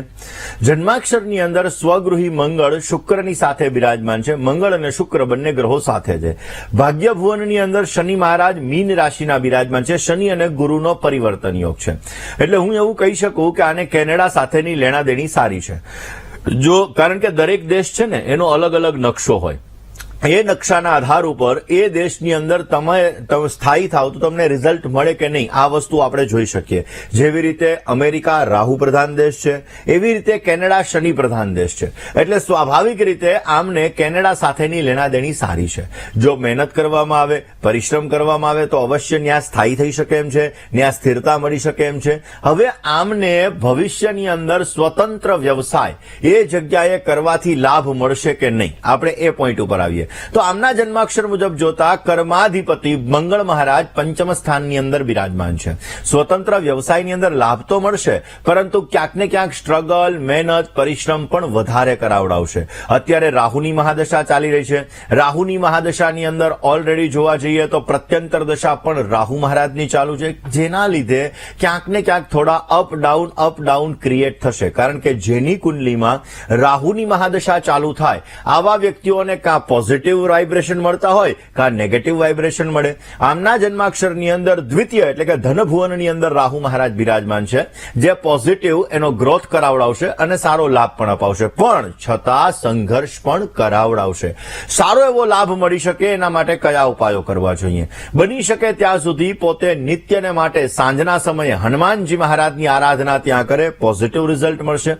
જન્માક્ષરની અંદર સ્વગૃહી મંગળ શુક્રની સાથે બિરાજમાન છે. મંગળ અને શુક્ર બંને ગ્રહો સાથે છે. ભાગ્ય ભુવનની અંદર શનિ મહારાજ મીન રાશિના બિરાજમાન છે. શનિ અને ગુરુનો પરિવર્તન યોગ છે. એટલે હું એવું કહી શકું કે આને કેનેડા સાથેની લેણાદેણી સારી છે. જો કારણ કે દરેક દેશ છે ને એનો અલગ અલગ નકશો હોય, એ નકશાના આધાર ઉપર એ દેશની અંદર તમે સ્થાયી થાવ તો તમને રિઝલ્ટ મળે કે નહીં આ વસ્તુ આપણે જોઈ શકીએ. જેવી રીતે અમેરિકા રાહુ પ્રધાન દેશ છે, એવી રીતે કેનેડા શનિ પ્રધાન દેશ છે. એટલે સ્વાભાવિક રીતે આમને કેનેડા સાથેની લેણાદેણી સારી છે. જો મહેનત કરવામાં આવે, પરિશ્રમ કરવામાં આવે તો અવશ્ય ન્યા સ્થાયી થઈ શકે એમ છે, ન્યા સ્થિરતા મળી શકે એમ છે. હવે આમને ભવિષ્યની અંદર સ્વતંત્ર વ્યવસાય એ જગ્યાએ કરવાથી લાભ મળશે કે નહીં, આપણે એ પોઈન્ટ ઉપર આવીએ. તો આમના જન્માક્ષર મુજબ જોતા કર્માધિપતિ મંગળ મહારાજ પંચમ સ્થાનની અંદર બિરાજમાન છે. સ્વતંત્ર વ્યવસાયની અંદર લાભ તો મળશે, પરંતુ ક્યાંક ને ક્યાંક સ્ટ્રગલ, મહેનત, પરિશ્રમ પણ વધારે કરાવડાવશે. અત્યારે રાહુની મહાદશા ચાલી રહી છે. રાહુની મહાદશાની અંદર ઓલરેડી જોવા જઈએ તો પ્રત્યંતર દશા પણ રાહુ મહારાજની ચાલુ છે, જેના લીધે ક્યાંક ને ક્યાંક થોડા અપ ડાઉન ક્રિએટ થશે. કારણ કે જેની કુંડલીમાં રાહુની મહાદશા ચાલુ થાય આવા વ્યક્તિઓને કાં પોઝિટિવ વાઇબ્રેશન મળતા હોય કાં નેગેટિવ વાઇબ્રેશન મળે. આમના જન્માક્ષરની અંદર દ્વિતીય એટલે કે ધનભુવનની અંદર રાહુ મહારાજ બિરાજમાન છે, જે પોઝિટિવ એનો ગ્રોથ કરાવડાવશે અને સારો લાભ પણ અપાવશે, પણ છતાં સંઘર્ષ પણ કરાવડાવશે. સારો એવો લાભ મળી શકે એના માટે કયા ઉપાયો કરવા જોઈએ? બની શકે ત્યાં સુધી પોતે નિત્યને માટે સાંજના સમયે હનુમાનજી મહારાજની આરાધના ત્યાં કરે, પોઝિટિવ રિઝલ્ટ મળશે.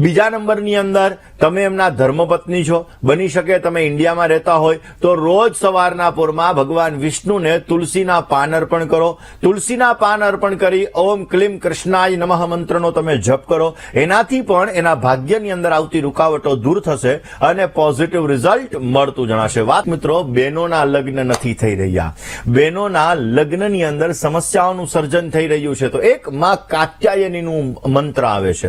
બીજા નંબરની અંદર તમે એમના ધર્મપત્ની છો, બની શકે તમે ઇન્ડિયામાં રહેતા હોય તો રોજ સવારના પોરમાં ભગવાન વિષ્ણુને તુલસીના પાન અર્પણ કરો. તુલસીના પાન અર્પણ કરી ઓમ ક્લીમ કૃષ્ણાય નમઃ મંત્રનો તમે જપ કરો. એનાથી પણ એના ભાગ્યની અંદર આવતી રૂકાવટો દૂર થશે અને પોઝિટિવ રિઝલ્ટ મળતું જણાશે. વાત મિત્રો, બહેનોના લગ્ન નથી થઈ રહ્યા, બહેનોના લગ્નની અંદર સમસ્યાઓનું સર્જન થઈ રહ્યું છે. તો એક માં કાત્યાયનીનું મંત્ર આવે છે.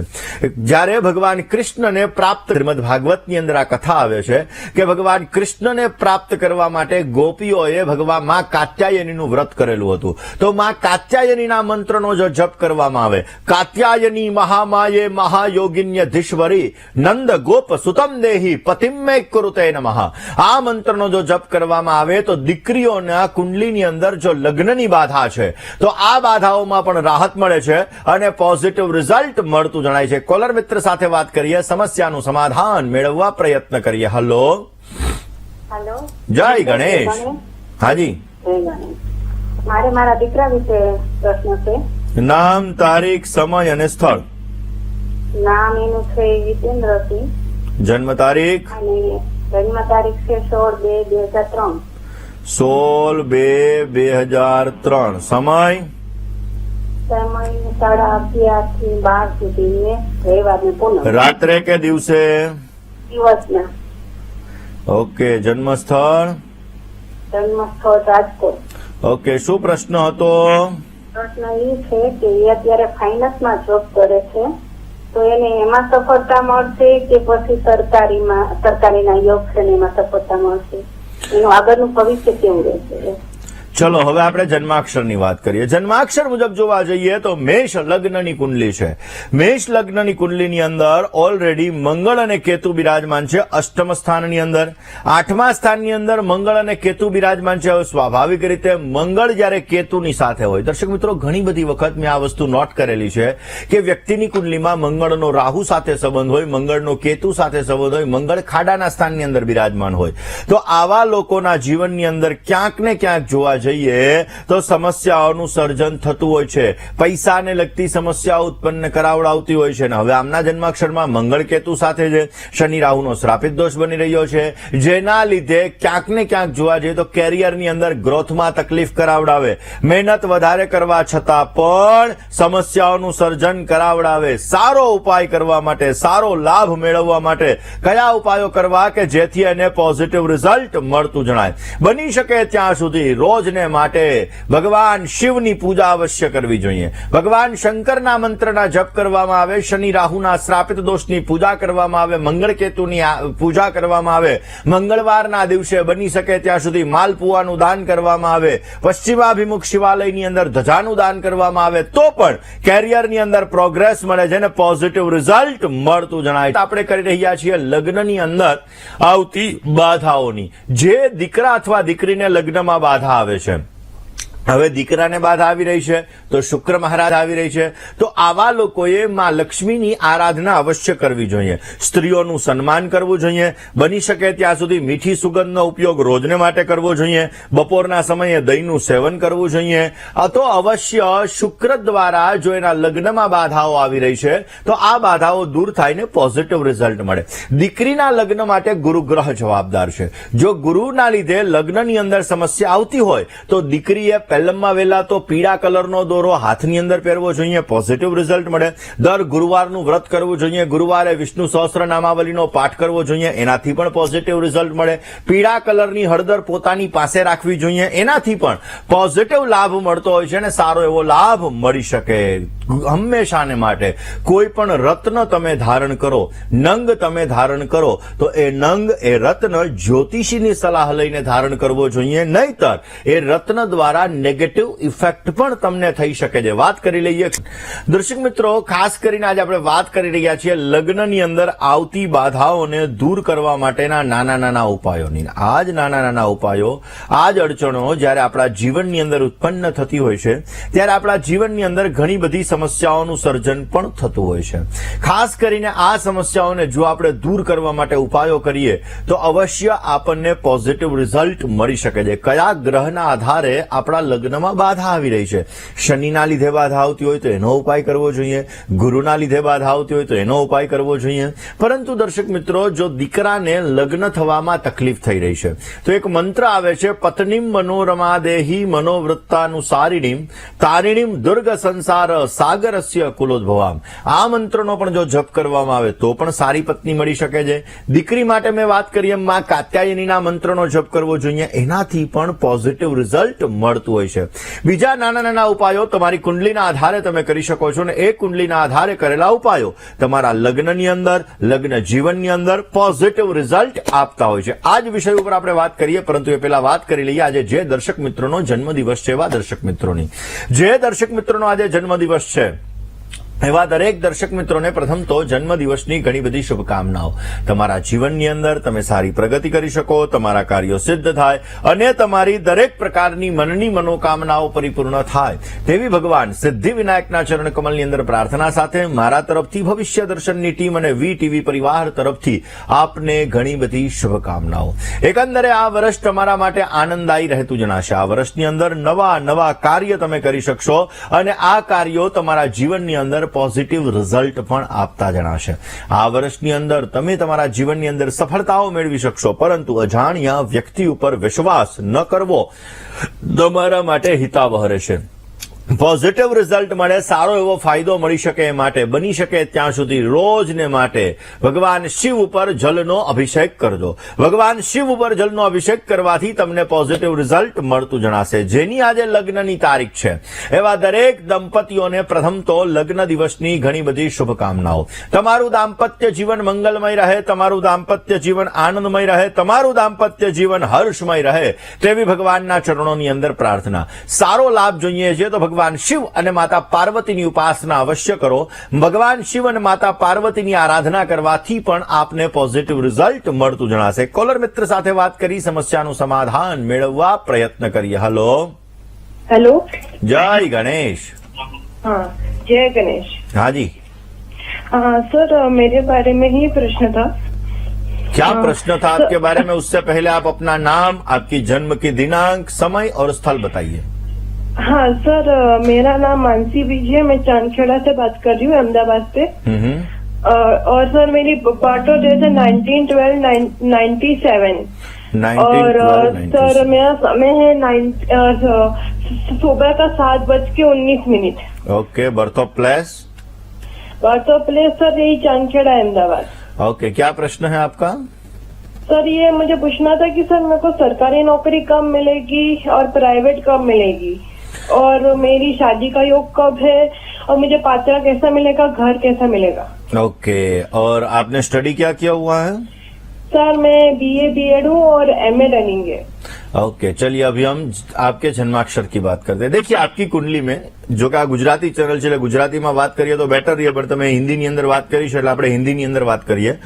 જ્યારે ભગવાન કૃષ્ણને પ્રાપ્ત શ્રીમદ ભાગવતની અંદર આ કથા આવે છે કે ભગવાન કૃષ્ણને પ્રાપ્ત કરવા માટે ગોપીઓએ ભગવાન માં કાત્યાયનીનું વ્રત કરેલું હતું. તો માં કાત્યાયનીના મંત્રનો જો જપ કરવામાં આવે, કાત્યાયની મહામાયે મહાયોગિન્યધીશ્વરી નંદ ગોપ સુતમ દેહી પતિમ્મે કુરુતે નમઃ, આ મંત્રનો જો જપ કરવામાં આવે તો દીકરીઓના કુંડલીની અંદર જો લગ્નની બાધા છે તો આ બાધાઓમાં પણ રાહત મળે છે અને પોઝિટિવ રિઝલ્ટ મળતું જણાય છે. કોલર મિત્ર સાથે વાત કરીએ, સમસ્યાનું સમાધાન મેળવવા પ્રયત્ન કરીએ. હલો, જય ગણેશ. હાજી, મારે મારા દીકરા વિશે પ્રશ્ન છે. નામ, તારીખ, સમય અને સ્થળ. નામ એનું છે જીતેન્દ્રસિંહ જન્મ તારીખ? અને જન્મ તારીખ છે 16/2/2003. 16/2/2003. સમય? સમય 11:30 થી 12 સુધી રવિવાર ને પૂનમ રાત્રે કે દિવસે? દિવસના. ઓકે. જન્મસ્થળ? જન્મસ્થળ રાજકોટ. ઓકે. શું પ્રશ્ન હતો? પ્રશ્ન એ છે કે એ અત્યારે ફાઇનાન્સમાં જોબ કરે છે, તો એને એમાં સફળતા મળશે કે પછી સરકારીના યોગ છે ને એમાં સફળતા મળશે? એનું આગળનું ભવિષ્ય કેવું રહેશે? ચલો હવે આપણે જન્માક્ષરની વાત કરીએ. જન્માક્ષર મુજબ જોવા જઈએ તો મેષ લગ્નની કુંડલી છે. મેષ લગ્નની કુંડલીની અંદર ઓલરેડી મંગળ અને કેતુ બિરાજમાન છે. અષ્ટમ સ્થાનની અંદર, 8મા સ્થાનની અંદર મંગળ અને કેતુ બિરાજમાન છે. હવે સ્વાભાવિક રીતે મંગળ જ્યારે કેતુની સાથે હોય, દર્શક મિત્રો ઘણી બધી વખત મેં આ વસ્તુ નોટ કરેલી છે કે વ્યક્તિની કુંડલીમાં મંગળનો રાહુ સાથે સંબંધ હોય, મંગળનો કેતુ સાથે સંબંધ હોય, મંગળ ખાડાના સ્થાનની અંદર બિરાજમાન હોય, તો આવા લોકોના જીવનની અંદર ક્યાંક ને ક્યાંક જોવા જઈએ તો સમસ્યાઓનું સર્જન થતું હોય છે. પૈસાને લગતી સમસ્યાઓ ઉત્પન્ન કરાવડાવતી હોય છે. હવે આમના જન્માક્ષરમાં મંગળ કેતુ સાથે છે, શનિ રાહુનો શ્રાપિત દોષ બની રહ્યો છે, જેના લીધે ક્યાંક ને ક્યાંક જોવા જઈએ તો કેરિયરની અંદર ગ્રોથમાં તકલીફ કરાવડાવે, મહેનત વધારે કરવા છતાં પણ સમસ્યાઓનું સર્જન કરાવડાવે. સારો ઉપાય કરવા માટે, સારો લાભ મેળવવા માટે કયા ઉપાયો કરવા કે જેથી એને પોઝિટિવ રિઝલ્ટ મળતું જણાય? બની શકે ત્યાં સુધી રોજ માટે ભગવાન શિવની પૂજા અવશ્ય કરવી જોઈએ. ભગવાન શંકરના મંત્રના જપ કરવામાં આવે, શનિ રાહુના શ્રાપિત દોષની પૂજા કરવામાં આવે, મંગળ કેતુની પૂજા કરવામાં આવે, મંગળવારના દિવસે બની શકે ત્યાં સુધી માલપુવાનું દાન કરવામાં આવે, પશ્ચિમાભિમુખ શિવાલયની અંદર ધજાનું દાન કરવામાં આવે, તો પણ કેરિયરની અંદર પ્રોગ્રેસ મળે, જેને પોઝિટિવ રિઝલ્ટ મળતું જણાય. આપણે કરી રહ્યા છીએ લગ્નની અંદર આવતી બાધાઓની. જે દીકરા અથવા દીકરીને લગ્નમાં બાધા આવે છે, હવે દીકરાને બાધા આવી રહી છે તો શુક્ર મહારાજ આવી રહી છે, તો આવા લોકોએ માં લક્ષ્મીની આરાધના અવશ્ય કરવી જોઈએ. સ્ત્રીઓનું સન્માન કરવું જોઈએ. બની શકે ત્યાં સુધી મીઠી સુગંધનો ઉપયોગ રોજને માટે કરવો જોઈએ. બપોરના સમયે દહીંનું સેવન કરવું જોઈએ. તો અવશ્ય શુક્ર દ્વારા જો એના લગ્નમાં બાધાઓ આવી રહી છે તો આ બાધાઓ દૂર થાય ને પોઝિટિવ રિઝલ્ટ મળે. દીકરીના લગ્ન માટે ગુરુ ગ્રહ જવાબદાર છે. જો ગુરુના લીધે લગ્નની અંદર સમસ્યા આવતી હોય તો દીકરીએ પહેલમાં વહેલા તો પીળા કલરનો દોરો હાથની અંદર પહેરવો જોઈએ, પોઝિટિવ રિઝલ્ટ મળે. દર ગુરુવારનું વ્રત કરવું જોઈએ. ગુરુવારે વિષ્ણુ સહસ્ત્ર નામાવલીનો પાઠ કરવો જોઈએ, એનાથી પણ પોઝિટિવ રિઝલ્ટ મળે. પીળા કલરની હળદર પોતાની પાસે રાખવી જોઈએ, એનાથી પણ પોઝિટિવ લાભ મળતો હોય છે અને સારો એવો લાભ મળી શકે. હંમેશાને માટે કોઈ પણ રત્ન તમે ધારણ કરો, નંગ તમે ધારણ કરો, તો એ નંગ, એ રત્ન જ્યોતિષીની સલાહ લઈને ધારણ કરવો જોઈએ, નહીતર એ રત્ન દ્વારા નેગેટિવ ઇફેક્ટ પણ તમને થઈ શકે છે. વાત કરી લઈએ દર્શક મિત્રો, ખાસ કરીને આજે આપણે વાત કરી રહ્યા છીએ લગ્નની અંદર આવતી બાધાઓને દૂર કરવા માટેના નાના નાના ઉપાયોની. આ જ નાના નાના ઉપાયો, આ જ અડચણો જ્યારે આપણા જીવનની અંદર ઉત્પન્ન થતી હોય છે ત્યારે આપણા જીવનની અંદર ઘણી બધી સમસ્યાઓનું સર્જન પણ થતું હોય છે. ખાસ કરીને આ સમસ્યાઓને જો આપણે દૂર કરવા માટે ઉપાયો કરીએ તો અવશ્ય આપણને પોઝિટિવ રિઝલ્ટ મળી શકે છે. કયા ગ્રહના આધારે આપણા લગ્નમાં બાધા આવી રહી છે? શનિના લીધે બાધા આવતી હોય તો એનો ઉપાય કરવો જોઈએ, ગુરુના લીધે બાધા આવતી હોય તો એનો ઉપાય કરવો જોઈએ. પરંતુ દર્શક મિત્રો, જો દીકરાને લગ્ન થવામાં તકલીફ થઈ રહી છે તો એક મંત્ર આવે છે, પત્નીમ મનોરમા દેહી મનોવૃત્તાનુસારિણીમ તારિણીમ દુર્ગ સંસાર સાગરસ્ય કુલોદ્ભવામ. આ મંત્રનો પણ જો જપ કરવામાં આવે તો પણ સારી પત્ની મળી શકે છે. દીકરી માટે મેં વાત કરી એમ માં કાત્યાયનીના મંત્રનો જપ કરવો જોઈએ, એનાથી પણ પોઝિટિવ રિઝલ્ટ મળતું હોય છે. બીજા નાના નાના ઉપાયો તમારી કુંડલીના આધારે તમે કરી શકો છો, અને એ કુંડલીના આધારે કરેલા ઉપાયો તમારા લગ્નની અંદર, લગ્ન જીવનની અંદર પોઝિટિવ રિઝલ્ટ આપતા હોય છે. આ જ વિષય ઉપર આપણે વાત કરીએ, પરંતુ એ પહેલા વાત કરી લઈએ આજે જે દર્શક મિત્રોનો જન્મદિવસ છે એવા દર્શક મિત્રોની. જે દર્શક મિત્રોનો આજે જન્મદિવસ છે એવા દરેક દર્શક મિત્રોને પ્રથમ તો જન્મદિવસની ઘણી બધી શુભકામનાઓ. તમારા જીવનની અંદર તમે સારી પ્રગતિ કરી શકો, તમારા કાર્યો સિદ્ધ થાય અને તમારી દરેક પ્રકારની મનની મનોકામનાઓ પરિપૂર્ણ થાય તેવી ભગવાન સિદ્ધિ વિનાયકના ચરણ કમલની અંદર પ્રાર્થના સાથે મારા તરફથી, ભવિષ્ય દર્શનની ટીમ અને વીટીવી પરિવાર તરફથી આપને ઘણી બધી શુભકામનાઓ. એકંદરે આ વર્ષ તમારા માટે આનંદદાયી રહેતું જણાશે. આ વર્ષની અંદર નવા નવા કાર્ય તમે કરી શકશો અને આ કાર્યો તમારા જીવનની અંદર પોઝિટિવ રિઝલ્ટ પણ આપતા જણાશે. આ વર્ષની અંદર તમે તમારા જીવનની અંદર સફળતાઓ મેળવી શકશો, પરંતુ અજાણ્યા વ્યક્તિ ઉપર વિશ્વાસ ન કરવો તમારા માટે હિતાવહ રહેશે. પોઝિટિવ રિઝલ્ટ મળે, સારો એવો ફાયદો મળી શકે એ માટે બની શકે ત્યાં સુધી રોજ ને માટે ભગવાન શિવ ઉપર જલનો અભિષેક કરજો. ભગવાન શિવ ઉપર જલનો અભિષેક કરવાથી તમને પોઝિટિવ રિઝલ્ટ મળતું જણાશે. જેની આજે લગ્નની તારીખ છે એવા દરેક દંપતીઓને પ્રથમ તો લગ્ન દિવસની ઘણી બધી શુભકામનાઓ. તમારું દાંપત્ય જીવન મંગલમય રહે, તમારું દાંપત્ય જીવન આનંદમય રહે, તમારું દાંપત્ય જીવન હર્ષમય રહે તેવી ભગવાનના ચરણોની અંદર પ્રાર્થના. સારો લાભ જોઈએ છે તો ભગવાન શિવ અને માતા પાર્વતીની ઉપાસના અવશ્ય કરો. ભગવાન શિવ અને માતા પાર્વતીની આરાધના કરવાથી પણ આપને પોઝિટિવ રિઝલ્ટ મળતું જણાશે. કોલર મિત્ર સાથે વાત કરી સમસ્યાનું સમાધાન મેળવવા પ્રયત્ન કરીએ. Hello hello. જય ગણેશ. हाँ, जय गणेश. હાજી, सर मेरे बारे में ही प्रश्न था. क्या प्रश्न था आपके बारे में? उससे पहले आप अपना नाम, आपकी जन्म की दिनांक, समय और स्थल बताइए. हाँ सर, मेरा नाम मानसी बीज है. मैं चांदखेड़ा से बात कर रही हूँ, अहमदाबाद से. और सर मेरी बर्थ डेट है 19/12/97. और सर मेरा समय है सुबह का 7:19. Okay. Birth of place? Birth of place sir यही चांदखेड़ा अहमदाबाद. ओके. क्या प्रश्न है आपका? सर ये मुझे पूछना था कि सर मेरे को सरकारी नौकरी कब मिलेगी और प्राइवेट कब मिलेगी, और मेरी शादी का योग कब है, और मुझे पात्रा कैसा मिलेगा, घर कैसा मिलेगा. ओके. और आपने स्टडी क्या किया हुआ है? सर मैं BA BEd हूँ और MA रनिंग है. ओके. चलिए अभी हम आपके जन्माक्षर की बात करते हैं. देखिए आपकी कुंडली में જો કે આ ગુજરાતી ચેનલ છે એટલે ગુજરાતીમાં વાત કરીએ તો બેટર રહે, પણ તમે હિન્દીની અંદર વાત કરી છે એટલે આપણે હિન્દીની અંદર વાત કરીએ.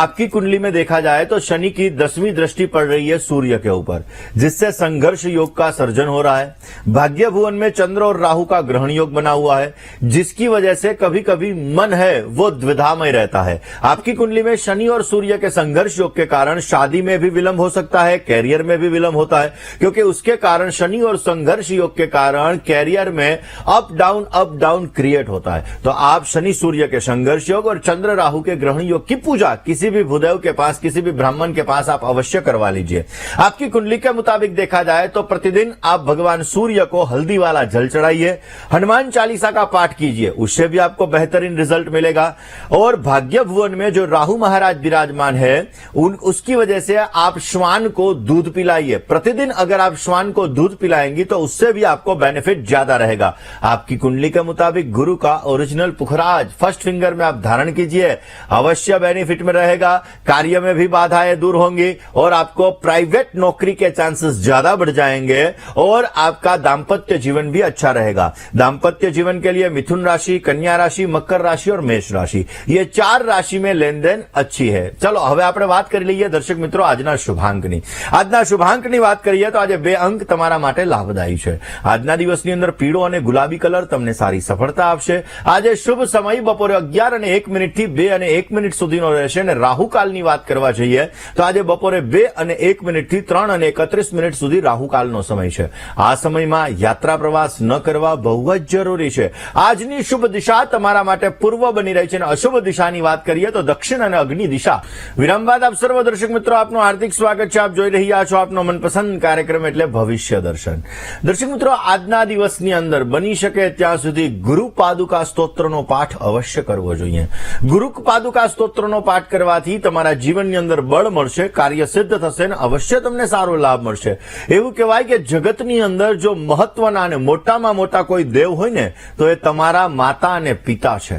आपकी कुंडली में देखा जाए तो शनि की 10वीं दृष्टि पड़ रही है सूर्य के ऊपर, जिससे संघर्ष योग का सर्जन हो रहा है. भाग्य भुवन में चंद्र और राहु का ग्रहण योग बना हुआ है, जिसकी वजह से कभी कभी मन है वो द्विधामय रहता है. आपकी कुंडली में शनि और सूर्य के संघर्ष योग के कारण शादी में भी विलंब हो सकता है, कैरियर में भी विलंब होता है, क्योंकि उसके कारण शनि और संघर्ष योग के कारण कैरियर में अप डाउन क्रिएट होता है. तो आप शनि सूर्य के संघर्ष योग और चंद्र राहु के ग्रहण योग की पूजा किसी भी भूदेव के पास, किसी भी ब्राह्मण के पास आप अवश्य करवा लीजिए. आपकी कुंडली के मुताबिक देखा जाए तो प्रतिदिन आप भगवान सूर्य को हल्दी वाला जल चढ़ाइए, हनुमान चालीसा का पाठ कीजिए, उससे भी आपको बेहतरीन रिजल्ट मिलेगा. और भाग्य भुवन में जो राहु महाराज विराजमान है उसकी वजह से आप श्वान को दूध पिलाइए. प्रतिदिन अगर आप श्वान को दूध पिलाएंगी तो उससे भी आपको बेनिफिट ज्यादा रहेगा. आपकी कुंडली के मुताबिक गुरु का ओरिजिनल पुखराज फर्स्ट फिंगर में आप धारण कीजिए, अवश्य बेनिफिट में रहेगा. कार्य में भी बाधाएं दूर होंगी और आपको प्राइवेट नौकरी के चांसेस ज्यादा बढ़ जाएंगे और आपका दाम्पत्य जीवन भी अच्छा रहेगा. दाम्पत्य जीवन के लिए मिथुन राशि, कन्या राशि, मकर राशि और मेष राशि, ये 4 राशि में लेन देन अच्छी है. चलो હવે આપણે વાત કરી લઈએ દર્શક મિત્રો આજના શુભાંકની. આજના શુભાંકની વાત કરીએ તો આજે 2 અંક તમારા માટે લાભદાયી છે. આજના દિવસની અંદર પીળો અને ગુલાબી કલર તમને સારી સફળતા આપશે. આજે શુભ સમય બપોરે 11:01 થી 2:01 સુધીનો રહેશે અને રાહુકાલની વાત કરવા જઈએ તો આજે બપોરે 2:01 થી 3:31 સુધી રાહુકાલનો સમય છે. આ સમયમાં યાત્રા પ્રવાસ ન કરવા બહુ જ જરૂરી છે. આજની શુભ દિશા તમારા માટે પૂર્વ બની રહી છે અને અશુભ દિશાની વાત કરીએ તો દક્ષિણ અને અગ્નિ દિશા. વિરામ બાદ આપ સર્વ દર્શક મિત્રો આપનું હાર્દિક સ્વાગત છે. આપ જોઈ રહ્યા છો આપનો મનપસંદ કાર્યક્રમ એટલે ભવિષ્ય દર્શન. દર્શક મિત્રો આજના દિવસની અંદર બની શકે ત્યાં સુધી ગુરુ પાદુકા સ્તોત્રનો પાઠ અવશ્ય કરવો જોઈએ. ગુરુ પાદુકા સ્તોત્રનો પાઠ કરવાથી તમારા જીવનની અંદર બળ મળશે, કાર્ય સિદ્ધ થશે અને અવશ્ય તમને સારો લાભ મળશે. એવું કહેવાય કે જગતની અંદર જો મહત્વના અને મોટામાં મોટા કોઈ દેવ હોય ને તો એ તમારા માતા અને પિતા છે.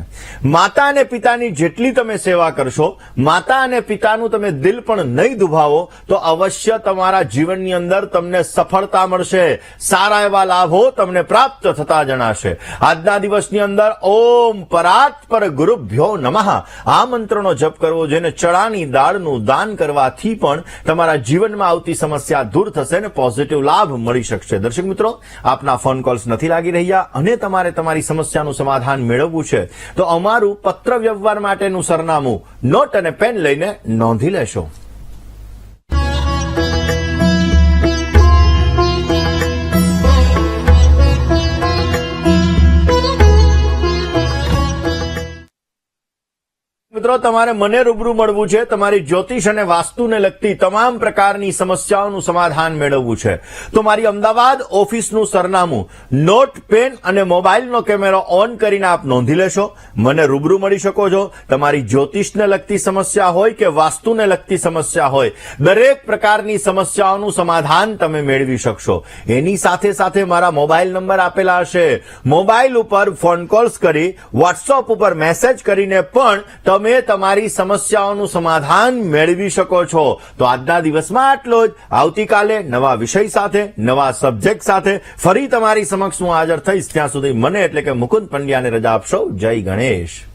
માતા અને પિતાની જેટલી તમે સેવા કરશો, માતા અને પિતાનું તમે દિલ પણ નહીં દુભાવો તો અવશ્ય તમારા જીવનની અંદર તમને સફળતા મળશે, સારા એવા લાભો તમને પ્રાપ્ત થતા જણાશે. આજના દિવસની અંદર ઓમ પરાત્પર ગુરુભ્યો નમઃ આ મંત્રનો જપ કરવો, જેને ચણાની દાળનું દાન કરવાથી પણ તમારા જીવનમાં આવતી સમસ્યા દૂર થશે અને પોઝિટિવ લાભ મળી શકશે. દર્શક મિત્રો આપના ફોન કોલ્સ નથી લાગી રહ્યા અને તમારે તમારી સમસ્યાનું સમાધાન મેળવવું છે તો અમારું પત્ર વ્યવહાર માટેનું સરનામું નોટ અને પેન લઈને નોંધી લેશો. મિત્રો મિત્રો તમારે મને રૂબરૂ મળવું છે, તમારી જ્યોતિષ અને વાસ્તુને લગતી તમામ પ્રકારની સમસ્યાઓનું સમાધાન મેળવવું છે, તો મારી અમદાવાદ ઓફિસનું સરનામું નોટ, પેન અને મોબાઈલનો કેમેરો ઓન કરીને આપ નોંધી લેશો. મને રૂબરૂ મળી શકો છો. તમારી જ્યોતિષને લગતી સમસ્યા હોય કે વાસ્તુને લગતી સમસ્યા હોય, દરેક પ્રકારની સમસ્યાઓનું સમાધાન તમે મેળવી શકશો. એની સાથે સાથે મારા મોબાઈલ નંબર આપેલા હશે. મોબાઈલ ઉપર ફોન કોલ્સ કરી, વોટ્સઅપ ઉપર મેસેજ કરીને પણ તમે તમારી સમસ્યાઓનું સમાધાન મેળવી શકો છો. તો આજના દિવસમાં આટલો જ. આવતીકાલે નવા વિષય સાથે, નવા સબ્જેક્ટ સાથે ફરી તમારી સમક્ષ હું હાજર થઈશ. ત્યાં સુધી મને એટલે કે મુકુંદ પંડ્યાને રજા આપશો. જય ગણેશ.